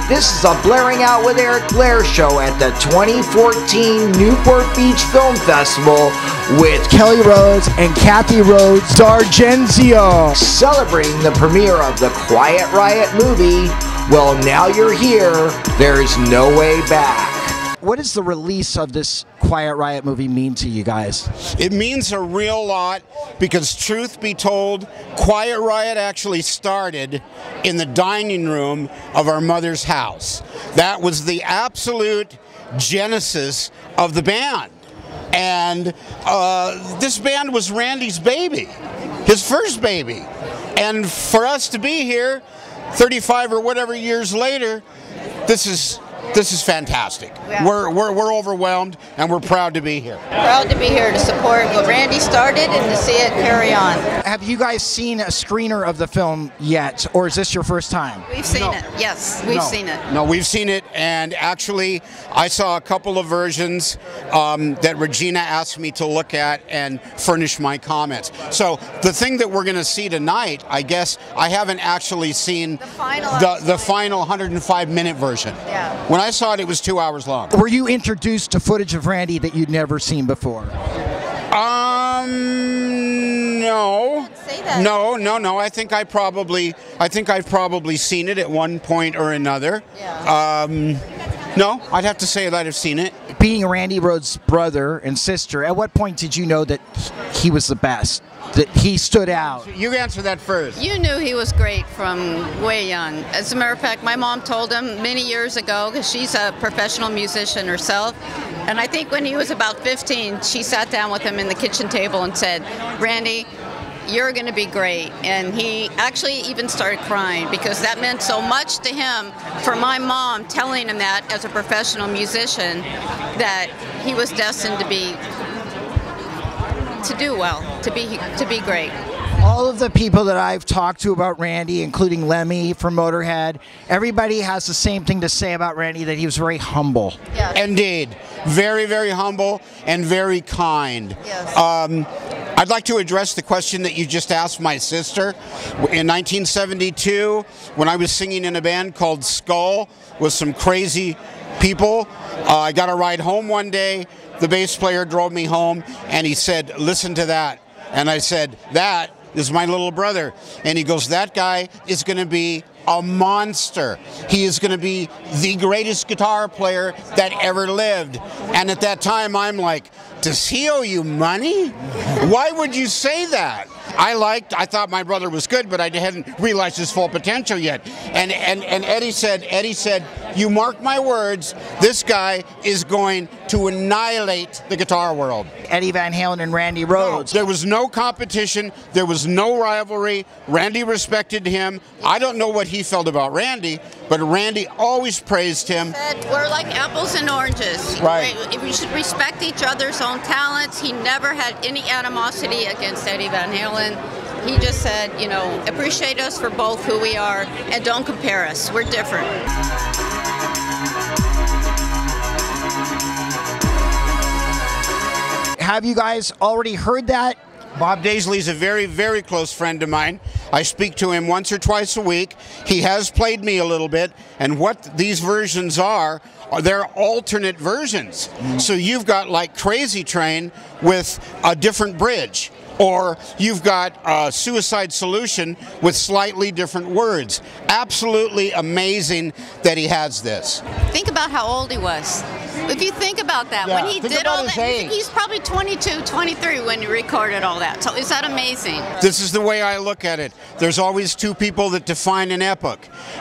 This is a Blairing Out with Eric Blair show at the 2014 Newport Beach Film Festival with Kelly Rhodes and Kathy Rhodes D'Argenzio, celebrating the premiere of the Quiet Riot movie. Well, now you're here, there's no way back. What does the release of this Quiet Riot movie mean to you guys? It means a real lot because, truth be told, Quiet Riot actually started in the dining room of our mother's house. That was the absolute genesis of the band. And this band was Randy's baby, his first baby. And for us to be here 35 or whatever years later, this is fantastic. Yeah. We're overwhelmed and we're proud to be here. Proud to be here to support what Randy started and to see it carry on. Have you guys seen a screener of the film yet, or is this your first time? We've seen it, yes, we've seen it. No, we've seen it, and actually I saw a couple of versions that Regina asked me to look at and furnish my comments. So the thing that we're going to see tonight, I guess, I haven't actually seen the final 105-minute version. Yeah. When I saw it, it was 2 hours long. Were you introduced to footage of Randy that you'd never seen before? No. Say that. No. I think I've probably seen it at one point or another. Yeah. No, I'd have to say that I've seen it. Being Randy Rhodes' brother and sister, at what point did you know that he was the best? That he stood out? You answer that first. You knew he was great from way young. As a matter of fact, my mom told him many years ago, because she's a professional musician herself, and I think when he was about 15, she sat down with him in the kitchen table and said, "Randy, you're going to be great." And he actually even started crying because that meant so much to him for my mom telling him that as a professional musician, that he was destined to do well, to be great. All of the people that I've talked to about Randy, including Lemmy from Motorhead, everybody has the same thing to say about Randy, that he was very humble. Yes. Indeed. Very, very humble and very kind. Yes. I'd like to address the question that you just asked my sister. In 1972, when I was singing in a band called Skull with some crazy people, I got a ride home one day. The bass player drove me home and he said, "Listen to that." And I said, "That is my little brother." And he goes, "That guy is going to be a monster. He is going to be the greatest guitar player that ever lived." And at that time, I'm like, "Does he owe you money? Why would you say that?" I thought my brother was good, but I hadn't realized his full potential yet. And Eddie said, "You mark my words, this guy is going to annihilate the guitar world." Eddie Van Halen and Randy Rhodes. No, there was no competition. There was no rivalry. Randy respected him. I don't know what he felt about Randy, but Randy always praised him. We're like apples and oranges. Right. We should respect each other's own talents. He never had any animosity against Eddie Van Halen. He just said, you know, appreciate us for both who we are and don't compare us. We're different. Have you guys already heard that? Bob Daisley is a very, very close friend of mine. I speak to him once or twice a week. He has played me a little bit, and what these versions are they're alternate versions. So you've got like Crazy Train with a different bridge, or you've got Suicide Solution with slightly different words. Absolutely amazing that he has this. Think about how old he was. If you think about that, Yeah, when he think did about all his that, age. he's probably 22, 23 when he recorded all that. So is that amazing? This is the way I look at it. There's always two people that define an epoch.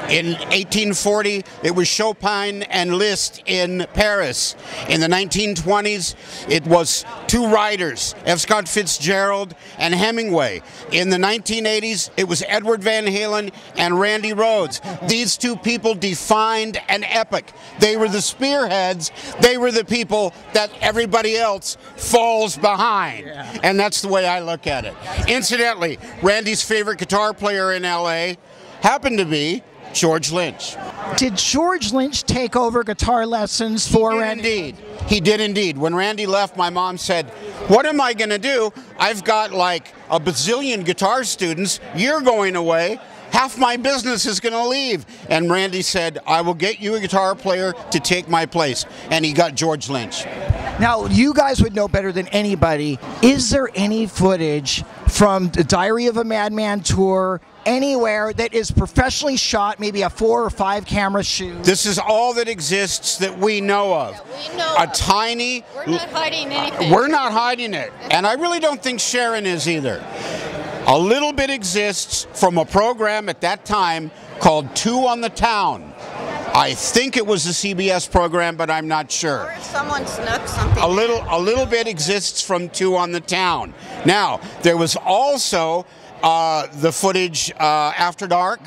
In 1840, it was Chopin and Liszt in Paris. In the 1920s, it was two writers, F. Scott Fitzgerald and Hemingway. In the 1980s, it was Edward Van Halen and Randy Rhodes. These two people defined an epoch. They were the spearheads. They were the people that everybody else falls behind. Yeah. And that's the way I look at it. Incidentally, Randy's favorite guitar player in LA happened to be George Lynch. Did George Lynch take over guitar lessons for Randy? He did indeed. When Randy left, my mom said, "What am I going to do? I've got like a bazillion guitar students. You're going away. half my business is going to leave. And Randy said, I will get you a guitar player to take my place. And he got George Lynch. Now, you guys would know better than anybody. Is there any footage from the Diary of a Madman tour anywhere that is professionally shot, maybe a 4 or 5 camera shoot? This is all that exists that we know of. Yeah, we know a of. tiny... We're not hiding anything. We're not hiding it. And I really don't think Sharon is either. A little bit exists from a program at that time called Two on the Town. I think it was a CBS program, but I'm not sure. Or if someone snuck something. A little bit exists from Two on the Town. Now, there was also the footage after dark,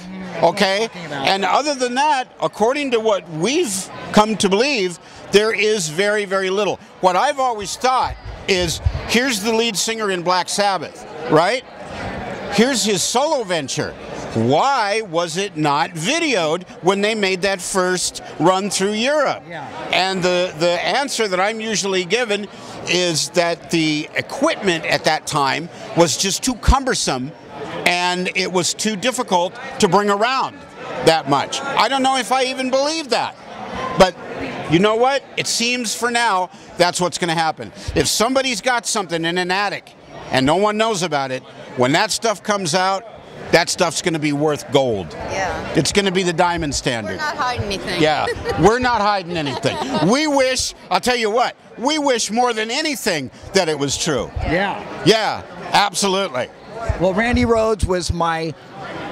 okay? And other than that, according to what we've come to believe, there is very, very little. What I've always thought is, here's the lead singer in Black Sabbath, right? Here's his solo venture. Why was it not videoed when they made that first run through Europe? Yeah. And the answer that I'm usually given is that the equipment at that time was just too cumbersome and it was too difficult to bring around that much. I don't know if I even believe that. But you know what? It seems for now that's what's going to happen. If somebody's got something in an attic and no one knows about it, when that stuff comes out, that stuff's going to be worth gold. Yeah. It's going to be the diamond standard. We're not hiding anything. Yeah, we're not hiding anything. We wish, I'll tell you what, we wish more than anything that it was true. Yeah. Yeah, absolutely. Well, Randy Rhodes was my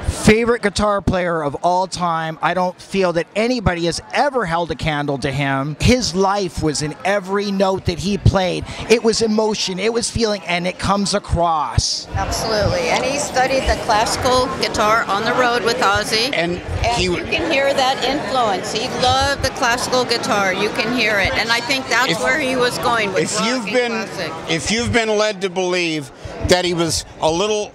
favorite guitar player of all time. I don't feel that anybody has ever held a candle to him. His life was in every note that he played. It was emotion, it was feeling, and it comes across. Absolutely. And he studied the classical guitar on the road with Ozzy. And you can hear that influence. He loved the classical guitar. You can hear it. And I think that's where he was going with rock and classic. If you've been led to believe that he was a little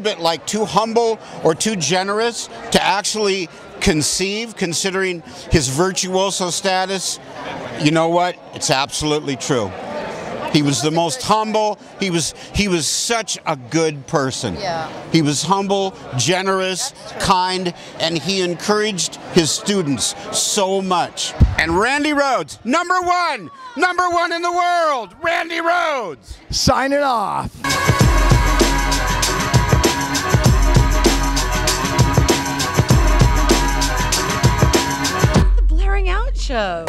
bit like too humble or too generous to actually conceive, considering his virtuoso status, you know what? It's absolutely true. He was the most humble. He was such a good person. Yeah. He was humble, generous, kind, and he encouraged his students so much. And Randy Rhodes, number one in the world, Randy Rhodes. Signing off. The Blairing Out Show.